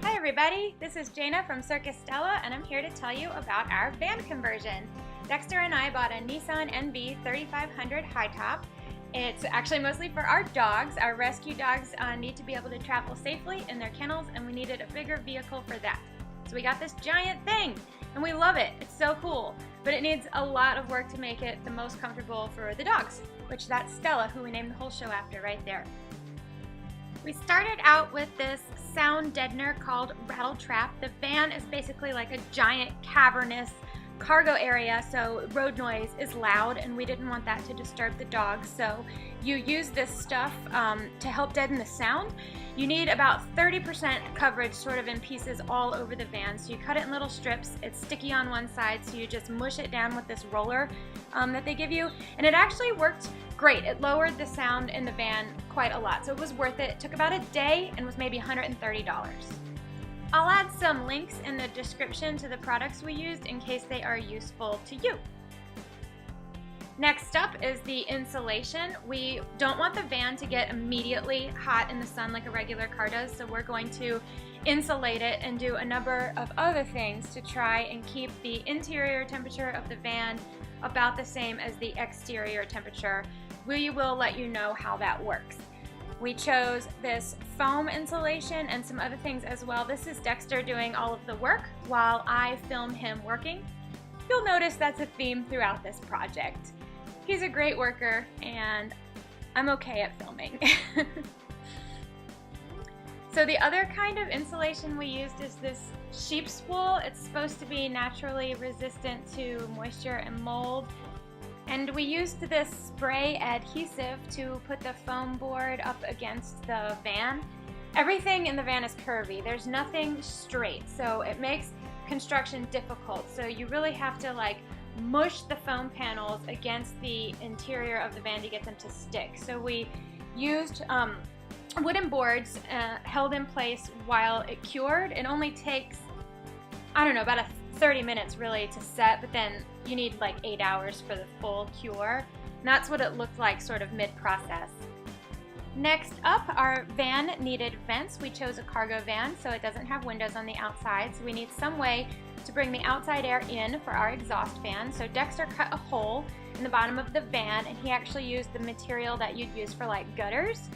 Hi everybody, this is Jana from Circus Stella and I'm here to tell you about our van conversion. Dexter and I bought a Nissan NV 3500 high top. It's actually mostly for our dogs. Our rescue dogs need to be able to travel safely in their kennels and we needed a bigger vehicle for that. So we got this giant thing and we love it. It's so cool, but it needs a lot of work to make it the most comfortable for the dogs, which that's Stella, who we named the whole show after right there. We started out with this sound deadener called Rattle Trap. The van is basically like a giant cavernous cargo area, so road noise is loud and we didn't want that to disturb the dogs. So you use this stuff to help deaden the sound. You need about 30% coverage sort of in pieces all over the van. So you cut it in little strips. It's sticky on one side, so you just mush it down with this roller that they give you. And it actually worked great. It lowered the sound in the van quite a lot, so it was worth it. It took about a day and was maybe $130. I'll add some links in the description to the products we used in case they are useful to you. Next up is the insulation. We don't want the van to get immediately hot in the sun like a regular car does, so we're going to insulate it and do a number of other things to try and keep the interior temperature of the van about the same as the exterior temperature. We will let you know how that works. We chose this foam insulation and some other things as well. This is Dexter doing all of the work while I film him working. You'll notice that's a theme throughout this project. He's a great worker and I'm okay at filming. So the other kind of insulation we used is this sheep's wool. It's supposed to be naturally resistant to moisture and mold. And we used this spray adhesive to put the foam board up against the van. Everything in the van is curvy. There's nothing straight, so it makes construction difficult. So you really have to like mush the foam panels against the interior of the van to get them to stick. So we used wooden boards held in place while it cured. It only takes, I don't know, about 30 minutes really to set, but then you need like 8 hours for the full cure. And that's what it looked like sort of mid-process. Next up, our van needed vents. We chose a cargo van, so it doesn't have windows on the outside, so we need some way to bring the outside air in for our exhaust fan. So Dexter cut a hole in the bottom of the van, and he actually used the material that you'd use for like gutters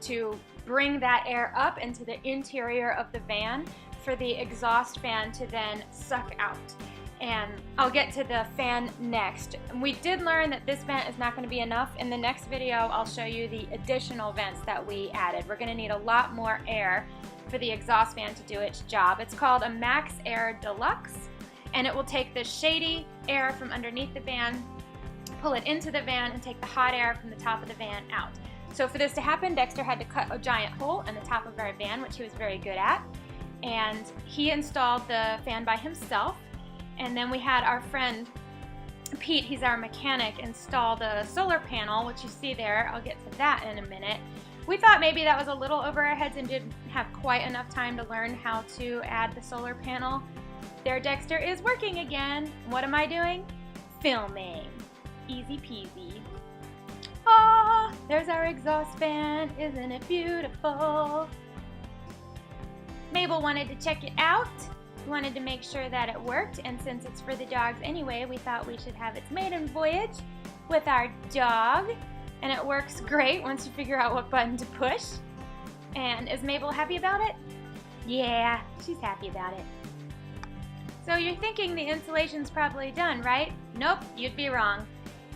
to bring that air up into the interior of the van for the exhaust fan to then suck out. And I'll get to the fan next. We did learn that this vent is not going to be enough. In the next video, I'll show you the additional vents that we added. We're going to need a lot more air for the exhaust fan to do its job. It's called a Max Air Deluxe, and it will take the shady air from underneath the van, pull it into the van, and take the hot air from the top of the van out. So for this to happen, Dexter had to cut a giant hole in the top of our van, which he was very good at. And he installed the fan by himself. And then we had our friend Pete, he's our mechanic, install the solar panel, which you see there. I'll get to that in a minute. We thought maybe that was a little over our heads and didn't have quite enough time to learn how to add the solar panel. There Dexter is working again. What am I doing? Filming. Easy peasy. Ah, there's our exhaust fan. Isn't it beautiful? Mabel wanted to check it out. We wanted to make sure that it worked, and since it's for the dogs anyway, we thought we should have its maiden voyage with our dog. And it works great once you figure out what button to push. And is Mabel happy about it? Yeah, she's happy about it. So you're thinking the installation's probably done, right? Nope, you'd be wrong.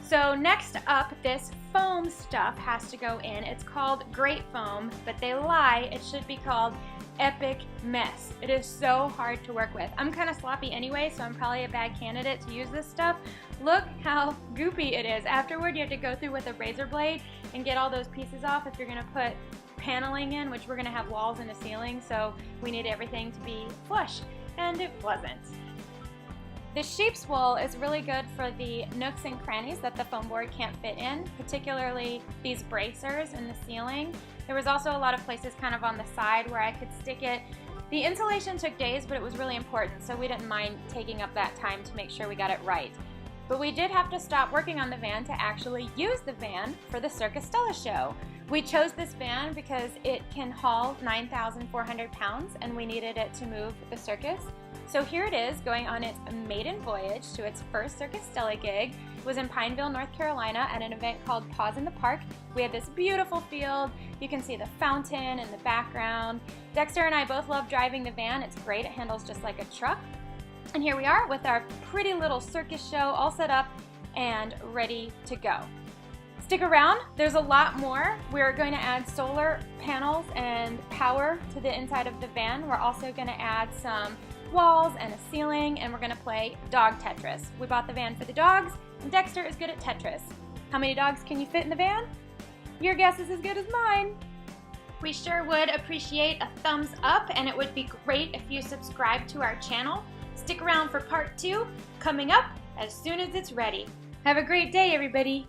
So next up, this foam stuff has to go in. It's called Great Foam, but they lie. It should be called Epic Mess. It is so hard to work with. I'm kind of sloppy anyway, so I'm probably a bad candidate to use this stuff. Look how goopy it is. Afterward, you have to go through with a razor blade and get all those pieces off if you're going to put paneling in, which we're going to have walls and a ceiling, so we need everything to be flush, and it wasn't. The sheep's wool is really good for the nooks and crannies that the foam board can't fit in, particularly these bracers in the ceiling. There was also a lot of places kind of on the side where I could stick it. The insulation took days, but it was really important, so we didn't mind taking up that time to make sure we got it right. But we did have to stop working on the van to actually use the van for the Circus Stella show. We chose this van because it can haul 9,400 pounds and we needed it to move the circus. So here it is going on its maiden voyage to its first Circus Stella gig. It was in Pineville, North Carolina at an event called Pause in the Park. We had this beautiful field. You can see the fountain in the background. Dexter and I both love driving the van. It's great. It handles just like a truck. And here we are with our pretty little circus show all set up and ready to go. Stick around, there's a lot more. We're going to add solar panels and power to the inside of the van. We're also going to add some walls and a ceiling, and we're going to play dog Tetris. We bought the van for the dogs, and Dexter is good at Tetris. How many dogs can you fit in the van? Your guess is as good as mine. We sure would appreciate a thumbs up, and it would be great if you subscribe to our channel. Stick around for part 2, coming up as soon as it's ready. Have a great day, everybody.